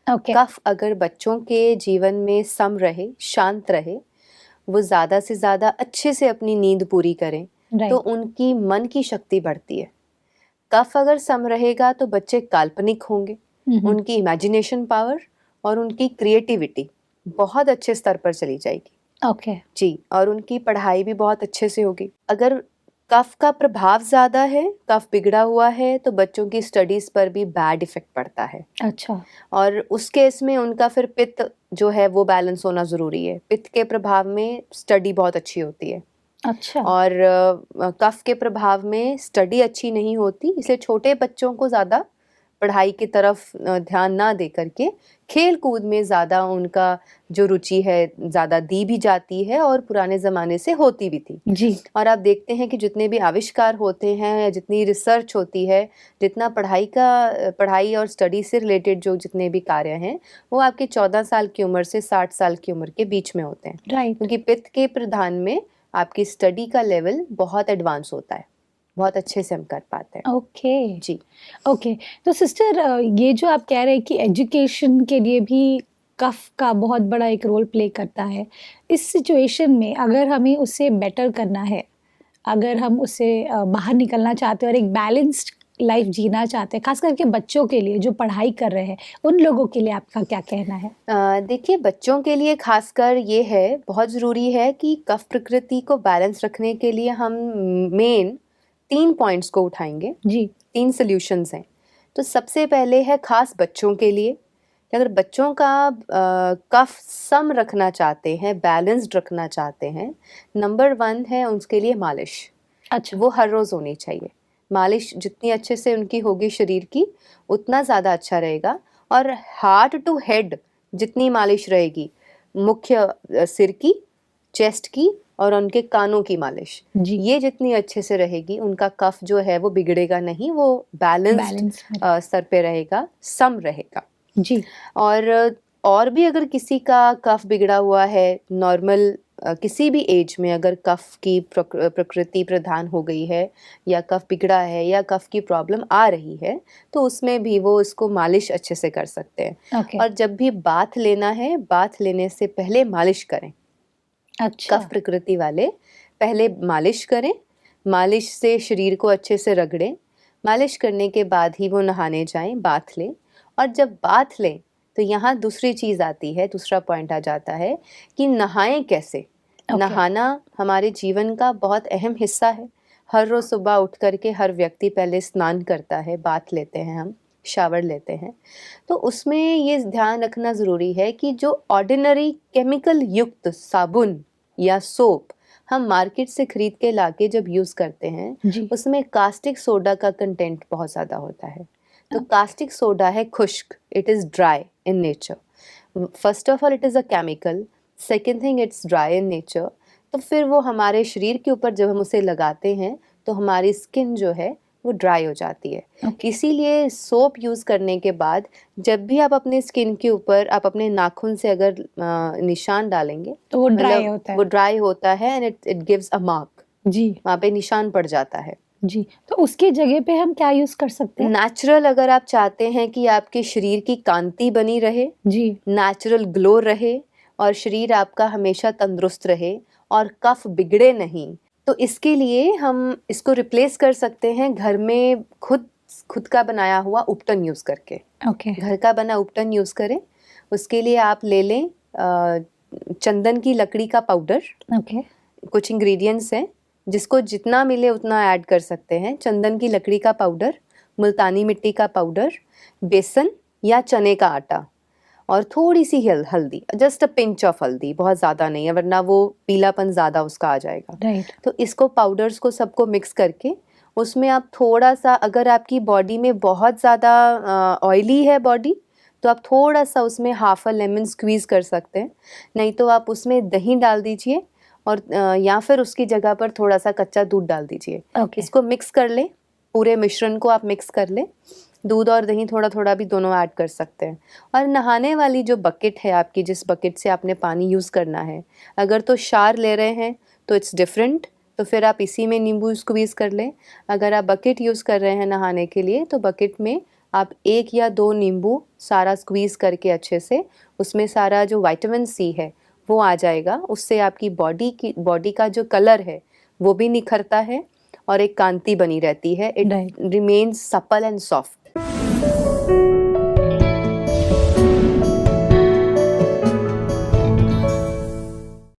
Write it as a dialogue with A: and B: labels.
A: Okay.
B: कफ अगर बच्चों के जीवन में सम रहे, शांत रहे, वो ज़्यादा से ज़्यादा अच्छे से अपनी नींद पूरी करें, तो
A: राइट।
B: उनकी मन की शक्ति बढ़ती है। कफ अगर सम रहेगा तो बच्चे काल्पनिक होंगे, उनकी इमेजिनेशन पावर और उनकी क्रिएटिविटी बहुत अच्छे स्तर पर चली जाएगी
A: ओके।
B: जी, और उनकी पढ़ाई भी बहुत अच्छे से होगी। अगर कफ का प्रभाव ज़्यादा है, कफ बिगड़ा हुआ है, तो बच्चों की स्टडीज़ पर भी बैड इफ़ेक्ट पड़ता है।
A: अच्छा।
B: और उस केस में उनका फिर पित्त जो है वो बैलेंस होना ज़रूरी है। पित्त के प्रभाव में स्टडी बहुत अच्छी होती है
A: अच्छा।
B: और कफ के प्रभाव में स्टडी अच्छी नहीं होती, इसलिए छोटे बच्चों को ज़्यादा पढ़ाई की तरफ ध्यान ना दे करके खेल कूद में ज़्यादा उनका जो रुचि है ज़्यादा दी भी जाती है और पुराने ज़माने से होती भी थी।
A: जी।
B: और आप देखते हैं कि जितने भी आविष्कार होते हैं या जितनी रिसर्च होती है, जितना पढ़ाई और स्टडी से रिलेटेड जो जितने भी कार्य हैं, वो आपके 14 साल की उम्र से 60 साल की उम्र के बीच में होते हैं।
A: राइट।
B: क्योंकि पित्त के प्रधान में आपकी स्टडी का लेवल बहुत एडवांस होता है, बहुत अच्छे से हम कर पाते हैं।
A: ओके।
B: जी।
A: ओके। तो सिस्टर ये जो आप कह रहे हैं कि एजुकेशन के लिए भी कफ का बहुत बड़ा एक रोल प्ले करता है, इस सिचुएशन में अगर हमें उसे बेटर करना है, अगर हम उससे बाहर निकलना चाहते हैं और एक बैलेंस्ड लाइफ जीना चाहते हैं, खास करके बच्चों के लिए जो पढ़ाई कर रहे हैं, उन लोगों के लिए आपका क्या कहना है?
B: देखिए, बच्चों के लिए खासकर ये है, बहुत ज़रूरी है कि कफ प्रकृति को बैलेंस रखने के लिए हम मेन 3 पॉइंट्स को उठाएँगे,
A: जी।
B: 3 सॉल्यूशंस हैं। तो सबसे पहले है खास बच्चों के लिए, कि अगर बच्चों का कफ सम रखना चाहते हैं, बैलेंस्ड रखना चाहते हैं, नंबर 1 है उसके लिए मालिश।
A: अच्छा।
B: वो हर रोज़ होनी चाहिए। मालिश जितनी अच्छे से उनकी होगी शरीर की, उतना ज़्यादा अच्छा रहेगा। और हार्ट टू हेड जितनी मालिश रहेगी, मुख्य सिर की, चेस्ट की और उनके कानों की मालिश,
A: जी।
B: ये जितनी अच्छे से रहेगी, उनका कफ जो है वो बिगड़ेगा नहीं, वो बैलेंस्ड
A: बैलेंस में।
B: स्तर पे रहेगा, सम रहेगा।
A: जी।
B: और भी अगर किसी का कफ बिगड़ा हुआ है, नॉर्मल किसी भी एज में अगर कफ की प्रकृति प्रधान हो गई है या कफ बिगड़ा है या कफ की प्रॉब्लम आ रही है, तो उसमें भी वो इसको मालिश अच्छे से कर सकते हैं।
A: ओके।
B: और जब भी बाथ लेना है, बाथ लेने से पहले मालिश करें।
A: अच्छा।
B: कफ प्रकृति वाले पहले मालिश करें, मालिश से शरीर को अच्छे से रगड़ें, मालिश करने के बाद ही वो नहाने जाएं, बाथ लें। और जब बाथ लें तो यहाँ दूसरी चीज़ आती है, दूसरा पॉइंट आ जाता है कि नहाएं कैसे।
A: ओके।
B: नहाना हमारे जीवन का बहुत अहम हिस्सा है। हर रोज़ सुबह उठ करके हर व्यक्ति पहले स्नान करता है, बाथ लेते हैं, हम शावर लेते हैं। तो उसमें ये ध्यान रखना ज़रूरी है कि जो ऑर्डिनरी केमिकल युक्त साबुन या सोप हम मार्केट से खरीद के लाके जब यूज़ करते हैं,
A: जी।
B: उसमें कास्टिक सोडा का कंटेंट बहुत ज़्यादा होता है। तो कास्टिक सोडा है खुश्क, it is dry in nature. First of all it is a chemical, second thing it's dry in nature. तो फिर वो हमारे शरीर के ऊपर जब हम उसे लगाते हैं तो हमारी स्किन जो है वो ड्राई हो जाती है।
A: ओके।
B: इसीलिए सोप यूज़ करने के बाद जब भी आप अपने स्किन के ऊपर आप अपने नाखून से अगर निशान डालेंगे,
A: तो वो ड्राई
B: मतलब
A: होता
B: वो
A: है।
B: ड्राई होता है and it gives a mark,
A: जी।
B: वहाँ पे निशान पड़ जाता है।
A: जी। तो उसकी जगह पे हम क्या यूज़ कर सकते हैं?
B: नेचुरल अगर आप चाहते हैं कि आपके शरीर की कांति बनी रहे,
A: जी।
B: नेचुरल ग्लो रहे और शरीर आपका हमेशा तंदुरुस्त रहे और कफ बिगड़े नहीं, तो इसके लिए हम इसको रिप्लेस कर सकते हैं घर में खुद का बनाया हुआ उपटन यूज़ करके।
A: ओके।
B: घर का बना उपटन यूज़ करें। उसके लिए आप ले लें चंदन की लकड़ी का पाउडर।
A: ओके।
B: कुछ इंग्रेडिएंट्स हैं, जिसको जितना मिले उतना ऐड कर सकते हैं। चंदन की लकड़ी का पाउडर, मुल्तानी मिट्टी का पाउडर, बेसन या चने का आटा और थोड़ी सी हल्दी, जस्ट अ पिंच ऑफ हल्दी, बहुत ज़्यादा नहीं है वरना वो पीलापन ज़्यादा उसका आ जाएगा।
A: राइट।
B: तो इसको पाउडर्स को सबको मिक्स करके उसमें आप थोड़ा सा, अगर आपकी बॉडी में बहुत ज़्यादा ऑयली है बॉडी, तो आप थोड़ा सा उसमें हाफ अ लेमन स्क्वीज़ कर सकते हैं। नहीं तो आप उसमें दही डाल दीजिए और या फिर उसकी जगह पर थोड़ा सा कच्चा दूध डाल दीजिए।
A: ओके।
B: इसको मिक्स कर लें, पूरे मिश्रण को आप मिक्स कर लें। दूध और दही थोड़ा थोड़ा भी दोनों ऐड कर सकते हैं। और नहाने वाली जो बकेट है आपकी, जिस बकेट से आपने पानी यूज़ करना है, अगर तो शावर ले रहे हैं तो इट्स डिफरेंट, तो फिर आप इसी में नींबू स्क्वीज़ कर लें। अगर आप बकेट यूज़ कर रहे हैं नहाने के लिए, तो बकेट में आप 1 या 2 नींबू सारा स्क्वीज़ करके अच्छे से, उसमें सारा जो विटामिन सी है वो आ जाएगा। उससे आपकी बॉडी का जो कलर है वो भी निखरता है और एक कांति बनी रहती है। It
A: right.
B: Remains supple and soft.